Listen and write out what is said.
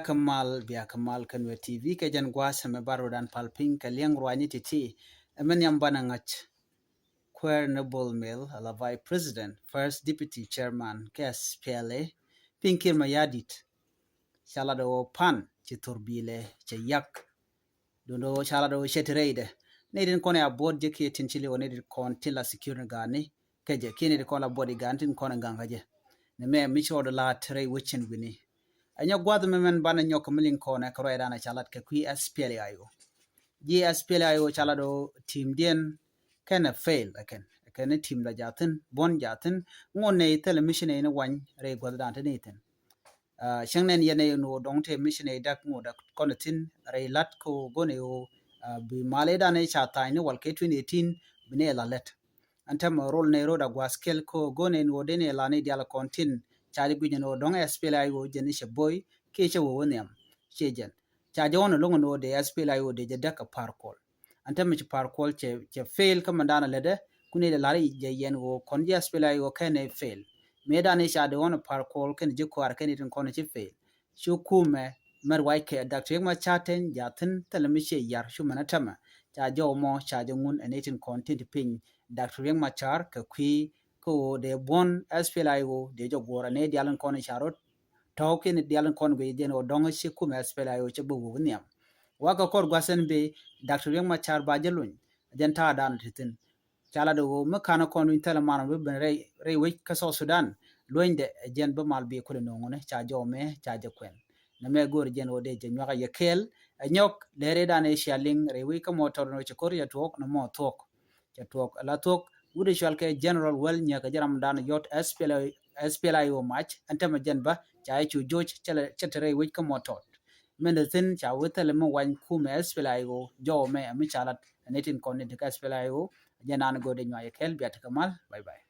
Kamal kan we TV ke jan gwasa me barodan palping ke liang rwani titi emen yang banangach Quernable Mill ala Vice President First Deputy Chairman kes PLA Pinkir Mayadit Shalado Pan Chiturbile Chayak Dondo Shalado Shetreide Nedin kone abod je ki tinchili onedin kon tilla security gani keje kini de kola body gantin kona gangaje ne me micho de la tre wichin wini Anyo gwadu memen bana nyok milin kone karo edana chalat ke kui SPLA ayo. Ji SPLA ayo chalado team dien kena fail again. Kena team la jatin, bon jatin, ngone telemission ina wany re gwadu dante niten. Shangnen yene no dongte mission dak ngoda konatin re lat ko gone o bi male dane chata ina walke 2018 bine la let. Antem role ne roda gwaskel ko gone no dene la ne diala kontin chaji gujin o dong SPLA yo jeni she boy ke che wo nyam chejen chaji wono longo no de SPLA yo de jadaka parkol antem mi parkol che fail kamandana lede kuni de lari je yen wo konji SPLA yo kene fail medani cha de wono parkol ken je ko ar ken tin kono che fail shu kume mer wai ke Dr. Ma chaten jatin telemiche yar shu manatama chaji mo chaji ngun enetin content pin Dr. Ma char ke kwi ko de bon SPLA yo de jo gora ne dialan kono charot tawken dialan kono be den o dongo shi kuma SPLA yo che bugu niam waka kor gwasen be Dr. Yang Machar ba jelun den ta dan titin chala do makana kono intela mano be re we kaso Sudan loinde jen be mal be ko no ngone cha jome cha je kwen na me gor jen o de je nyoka yekel nyok lere dan e shaling re we ka motor no che kor ya tok no mo tok cha tok la tok wude shalke general well nya ka jaram dan yot SPLA yo match antama jenba cha chu George chetere wich ka motot mendetin cha wetele mo wan kume SPLA yo jo me ami chalat netin konne de SPLA yo janan go de nya yekel biat kamal bye bye